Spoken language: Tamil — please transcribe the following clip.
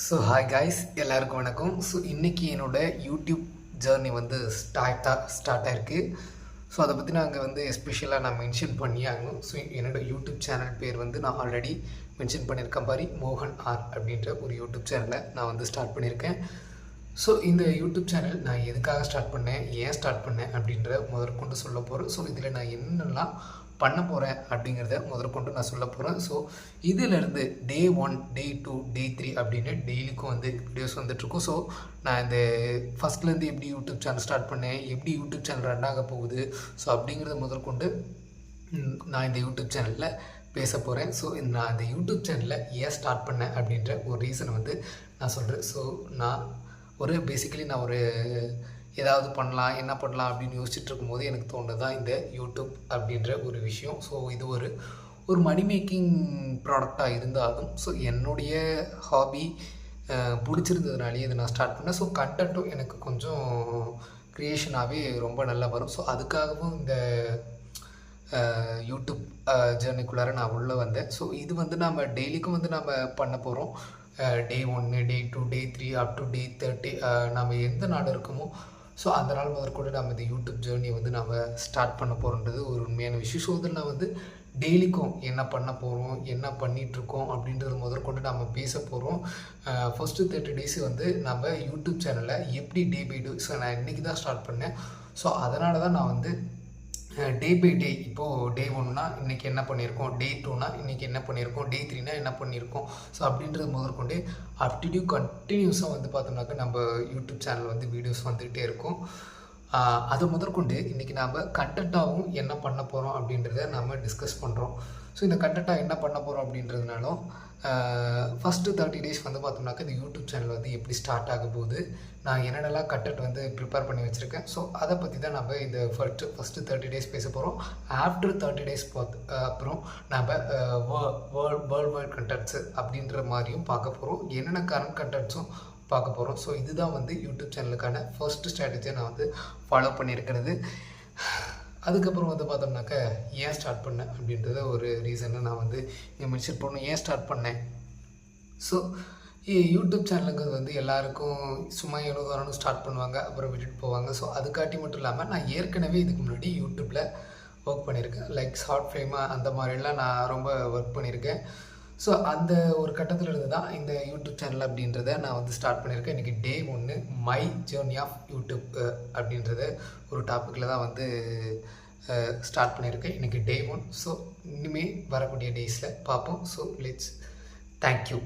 ஸோ ஹாய் காய்ஸ், எல்லாருக்கும் வணக்கம். ஸோ இன்றைக்கி என்னோடய யூடியூப் ஜேர்னி வந்து ஸ்டார்ட் ஆகிருக்கு. ஸோ அதை பற்றி நாங்கள் வந்து எஸ்பெஷலாக நான் மென்ஷன் பண்ணி ஆகணும். ஸோ என்னோடய யூடியூப் சேனல் பேர் வந்து நான் ஆல்ரெடி மென்ஷன் பண்ணியிருக்கேன் பாரி, மோகன் ஆர் அப்படின்ற ஒரு யூடியூப் சேனலை நான் வந்து ஸ்டார்ட் பண்ணியிருக்கேன். ஸோ இந்த யூடியூப் சேனல் நான் எதுக்காக ஸ்டார்ட் பண்ணேன், ஏன் ஸ்டார்ட் பண்ணேன் அப்படின்ற முதற்கொண்டு சொல்ல போகிறேன். ஸோ இதில் நான் என்னெல்லாம் பண்ண போகிறேன் அப்படிங்கிறத முதற்கொண்டு நான் சொல்ல போகிறேன். ஸோ இதிலேருந்து டே 1, டே 2, டே 3 அப்படின்னு டெய்லிக்கும் வந்து வீடியோஸ் வந்துட்டுருக்கும். ஸோ நான் இந்த ஃபஸ்ட்லேருந்து எப்படி யூடியூப் சேனல் ஸ்டார்ட் பண்ணேன், எப்படி யூடியூப் சேனல் ரன் ஆக போகுது, ஸோ அப்படிங்கிறத முதற்கொண்டு நான் இந்த யூடியூப் சேனலில் பேச போகிறேன். ஸோ நான் இந்த யூடியூப் சேனலில் ஏன் ஸ்டார்ட் பண்ணேன் அப்படின்ற ஒரு ரீசனை வந்து நான் சொல்கிறேன். ஸோ நான் பேசிக்கலி நான் ஏதாவது பண்ணலாம், என்ன பண்ணலாம் அப்படின்னு யோசிச்சுட்டு இருக்கும்போது எனக்கு தோணுது தான் இந்த யூடியூப் அப்படின்ற ஒரு விஷயம். ஸோ இது ஒரு மணி மேக்கிங் ப்ராடக்டாக இருந்தாலும் ஸோ என்னுடைய ஹாபி பிடிச்சிருந்ததுனாலேயே இதை நான் ஸ்டார்ட் பண்ணேன். ஸோ கண்டென்ட்டும் எனக்கு கொஞ்சம் க்ரியேஷனாகவே ரொம்ப நல்லா வரும். ஸோ அதுக்காகவும் இந்த யூடியூப் ஜேர்னிக்குள்ளார நான் உள்ளே வந்தேன். ஸோ இது வந்து நம்ம டெய்லிக்கும் வந்து நம்ம பண்ண போகிறோம். டே 1, டே 2, டே 3 அப் டு டே 30 நம்ம எந்த நாடு இருக்கோமோ ஸோ அந்த நாள் முதற்கொண்டு நம்ம இந்த யூடியூப் ஜேர்னியை வந்து நம்ம ஸ்டார்ட் பண்ண போகிறோன்றது ஒரு உண்மையான விஷயம். ஸோ இதில் நான் வந்து டெய்லிக்கும் என்ன பண்ண போகிறோம், என்ன பண்ணிகிட்ருக்கோம் அப்படின்றது முதற்கொண்டு நம்ம பேச போகிறோம். ஃபஸ்ட்டு 30 டேஸ் வந்து நம்ம யூடியூப் சேனலில் எப்படி டே பை டே, ஸோ நான் இன்றைக்கி தான் ஸ்டார்ட் பண்ணேன். ஸோ அதனால தான் நான் வந்து டே பை டே, இப்போது டே 1னா இன்றைக்கி என்ன பண்ணியிருக்கோம், டே 2னா இன்றைக்கி என்ன பண்ணியிருக்கோம், டே 3னா என்ன பண்ணியிருக்கோம், ஸோ அப்படின்றது முதற்கொண்டு அப்டிடியூ கண்டினியூஸாக வந்து பார்த்தோம்னாக்கா நம்ம யூடியூப் சேனல் வந்து வீடியோஸ் வந்துகிட்டே இருக்கும். அதை முதற்கொண்டு இன்றைக்கி நாம் கண்டென்ட்டாகவும் என்ன பண்ண போகிறோம் அப்படின்றத நம்ம டிஸ்கஸ் பண்ணுறோம். ஸோ இந்த கண்டென்ட்டாக என்ன பண்ண போகிறோம் அப்படின்றதுனாலும் ஃபஸ்ட்டு 30 டேஸ் வந்து பார்த்தோம்னாக்கா இந்த யூடியூப் சேனல் வந்து எப்படி ஸ்டார்ட் ஆக போகுது, நான் என்னென்னலாம் கண்டென்ட் வந்து ப்ரிப்பேர் பண்ணி வச்சுருக்கேன், ஸோ அதை பற்றி தான் நம்ம இந்த ஃபஸ்ட்டு 30 டேஸ் பேச போகிறோம். ஆஃப்டர் 30 டேஸ் அப்புறம் நம்ம வேர்ல்ட் வைட் கண்டென்ட்ஸு அப்படின்ற மாதிரியும் பார்க்க போகிறோம். என்னென்ன கரண்ட் கண்டென்ட்ஸும் பார்க்க போகிறோம். ஸோ இதுதான் வந்து யூடியூப் சேனலுக்கான ஃபர்ஸ்ட் ஸ்ட்ராட்டஜியை நான் வந்து ஃபாலோ பண்ணியிருக்கிறது. அதுக்கப்புறம் வந்து பார்த்தோம்னாக்கா ஏன் ஸ்டார்ட் பண்ணேன் அப்படின்றத ஒரு ரீசனை நான் வந்து மென்ஷன் பண்ணணும். ஏன் ஸ்டார்ட் பண்ணேன், ஸோ யூடியூப் சேனலுக்கு வந்து எல்லாருக்கும் சும்மா எவ்வளோ தூரம் ஸ்டார்ட் பண்ணுவாங்க, அப்புறம் விட்டுட்டு போவாங்க. ஸோ அதுக்காட்டி மட்டும் இல்லாமல் நான் ஏற்கனவே இதுக்கு முன்னாடி யூடியூப்பில் ஒர்க் பண்ணியிருக்கேன். லைக் ஷார்ட் ஃபிலிமாக அந்த மாதிரிலாம் நான் ரொம்ப ஒர்க் பண்ணியிருக்கேன். ஸோ அந்த ஒரு கட்டத்தில் இருந்து தான் இந்த யூடியூப் சேனல் அப்படின்றத நான் வந்து ஸ்டார்ட் பண்ணியிருக்கேன். இன்றைக்கி டே 1 மை ஜேர்னி ஆஃப் யூடியூப் அப்படின்றத ஒரு டாப்பிக்கில் தான் வந்து ஸ்டார்ட் பண்ணியிருக்கேன். இன்றைக்கி டே 1. ஸோ இனிமேல் வரக்கூடிய டேஸில் பார்ப்போம். So let's thank you.